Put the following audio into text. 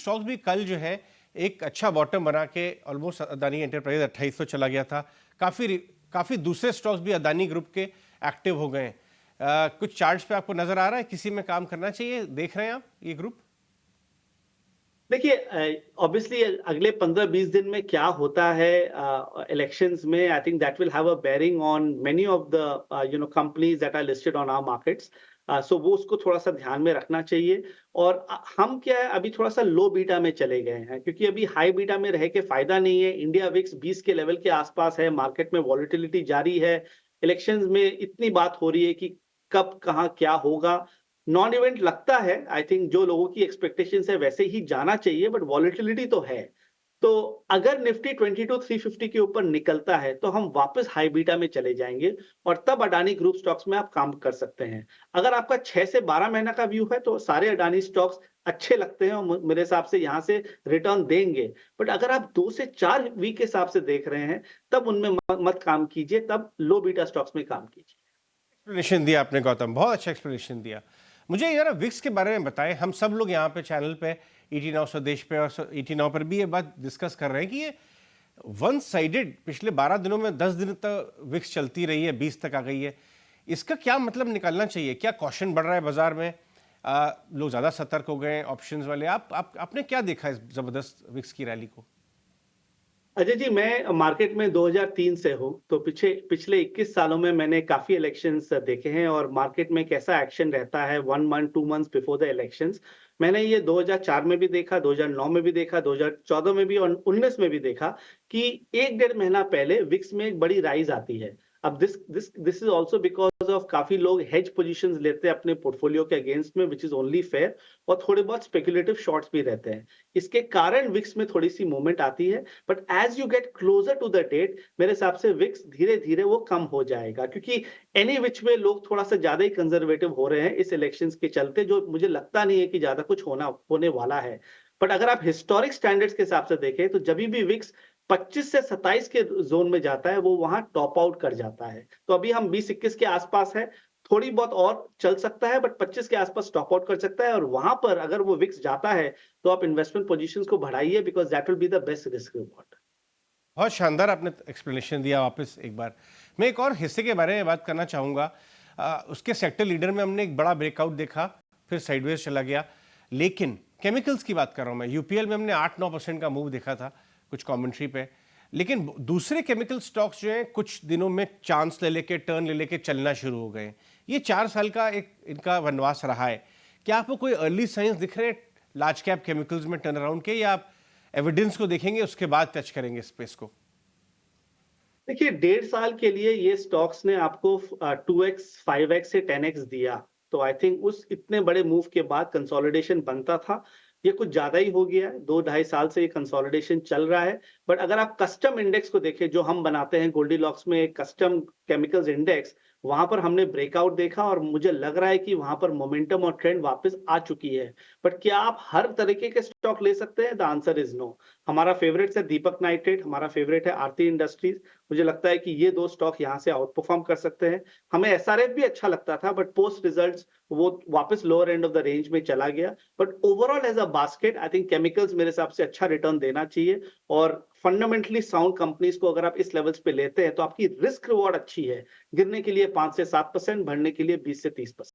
Stocks भी कल जो है एक अच्छा बॉटम बना के ऑलमोस्ट अदानी एंटरप्राइज 2800 चला गया था। काफी दूसरे स्टॉक्स भी अदानी ग्रुप के एक्टिव हो गए हैं। कुछ चार्ट्स पे आपको नजर आ रहा है किसी में काम करना चाहिए, देख रहे हैं आप ये ग्रुप? देखिए, ऑब्वियसली अगले 15-20 दिन में क्या होता है इलेक्शंस में, I think that will have a bearing on many of the companies that are listed on our markets. So वो उसको थोड़ा-सा ध्यान में रखना चाहिए। और हम क्या है, अभी थोड़ा-सा लो बीटा में चले गए हैं, क्योंकि अभी हाई बीटा में रह के फायदा नहीं है। इंडिया विक्स 20 के लेवल के आसपास है, मार्केट में वॉलेटिलिटी जारी है। इलेक्शंस में इतनी बात हो रही है कि कब, कहाँ, क्या होगा। नॉन इवेंट लगता है, आई थिंक जो लोगों की एक्सपेक्टेशंस है वैसे ही जाना चाहिए, बट वॉलेटिलिटी तो है। तो अगर निफ्टी 22,350 के ऊपर निकलता है तो हम वापस हाई बीटा में चले जाएंगे, और तब अडानी ग्रुप स्टॉक्स में आप काम कर सकते हैं। अगर आपका 6 से 12 महीना का व्यू है तो सारे अडानी स्टॉक्स अच्छे लगते हैं और मेरे हिसाब से यहाँ से रिटर्न देंगे। बट अगर आप 2 से 4 वीक के हिसाब से देख रहे हैं, तब उनमें मत काम कीजिए, तब लो बीटा स्टॉक्स में काम कीजिए। एक्सप्लेनेशन दिया आपने गौतम, बहुत अच्छा एक्सप्लेनेशन दिया। मुझे यार विक्स के बारे में बताएं। हम सब लोग यहाँ पे चैनल पे ईटी नाउ स्वदेश पे और ईटी नाउ पर भी ये बात डिस्कस कर रहे हैं कि ये वन साइडेड पिछले 12 दिनों में 10 दिन तक विक्स चलती रही है, 20 तक आ गई है। इसका क्या मतलब निकालना चाहिए? क्या कॉशन बढ़ रहा है बाजार में? लोग ज्यादा सतर्क हो गए ऑप्शंस वाले। आपने क्या देखा इस जबरदस्त विक्स की रैली को? अजय जी, मैं मार्केट में 2003 से हूँ, तो पिछले 21 सालों में मैंने काफ़ी इलेक्शंस देखे हैं और मार्केट में कैसा एक्शन रहता है 1 month, 2 months before the elections. मैंने ये 2004 में भी देखा, 2009 में भी देखा, 2014 में भी और 19 में भी देखा कि 1 डेढ़ महीना पहले विक्स में एक बड़ी राइज़ आती है। अब this is also because of काफ़ी लोग हेज पोज़ीशंस लेते हैं अपने पोर्टफोलियो के अगेंस्ट में, व्हिच इज़ ओनली फेयर, और थोड़े बहुत स्पेक्युलेटिव शॉर्ट्स भी रहते हैं। इसके कारण विक्स में थोड़ी-सी मूवमेंट आती है। But as you get closer to the date, मेरे हिसाब से विक्स धीरे-धीरे वो कम हो जाएगा, क्योंकि एनी व्हिच वे लोग थोड़ा-सा ज़्यादा ही कंजर्वेटिव हो रहे हैं इस इलेक्शंस के चलते, जो मुझे लगता नहीं है कि ज़्यादा कुछ होने वाला है। बट अगर आप हिस्टोरिक स्टैंडर्ड्स के हिसाब से देखें, तो जभी भी विक्स 25 से 27 के ज़ोन में जाता है, वो वहाँ टॉप आउट कर जाता है। तो अभी हम 20-21 के आसपास हैं, थोड़ी बहुत और चल सकता है, बट 25 के आसपास टॉप आउट कर सकता है, और वहाँ पर अगर वो विक्स जाता है, तो आप इन्वेस्टमेंट पोज़ीशंस को बढ़ाइए, because that will be the best risk reward. बहुत शानदार आपने एक्सप्लेनेशन दिया। वापस एक बार मैं एक और हिस्से के बारे में बात करना चाहूँगा। उसके सेक्टर लीडर में हमने एक बड़ा ब्रेकआउट देखा, फिर साइडवेज चला गया। लेकिन केमिकल्स की बात कर रहा हूँ मैं। यूपीएल में हमने 8-9% का मूव देखा था कुछ कमेंट्री पे। लेकिन दूसरे केमिकल स्टॉक्स जो हैं कुछ दिनों में चांस ले लेके, टर्न ले लेके चलना शुरू हो गए हैं। ये 4 साल का एक इनका वनवास रहा है। क्या आपको कोई अर्ली साइंस दिख रहे हैं लार्ज कैप केमिकल्स में टर्न अराउंड के, या आप एविडेंस को देखेंगे उसके बाद टच करेंगे स्पेस को? देखिए, 1.5 साल के लिए ये स्टॉक्स ने आपको 2x, 5x से 10x दिया। तो आई थिंक उस इतने बड़े मूव के बाद कंसोलिडेशन बनता था। ये कुछ ज़्यादा ही हो गया है, 2 ढाई साल से ये कंसोलिडेशन चल रहा है। बट अगर आप कस्टम इंडेक्स को देखें, जो हम बनाते हैं गोल्डीलॉक्स में, एक कस्टम केमिकल्स इंडेक्स, वहाँ पर हमने ब्रेकआउट देखा और मुझे लग रहा है कि वहाँ पर मोमेंटम और ट्रेंड वापस आ चुकी है। बट क्या आप हर तरीके के स्टॉक ले सकते हैं? The answer is no. हमारा फेवरेट है दीपक नाइट्रेट, हमारा फेवरेट है आरती इंडस्ट्रीज। मुझे लगता है कि ये 2 स्टॉक यहाँ से आउट परफॉर्म कर सकते हैं। हमें एसआरएफ भी अच्छा लगता था, बट पोस्ट रिजल्ट्स वो वापस lower end of the range में चला गया। But overall as a basket, I think chemicals मेरे हिसाब से अच्छा रिटर्न देना चाहिए, और फंडामेंटली साउंड कंपनीज को अगर आप इस लेवल्स पे लेते हैं, तो आपकी रिस्क रिवॉर्ड अच्छी है। गिरने के लिए 5 से 7%, बढ़ने के लिए 20 से 30%।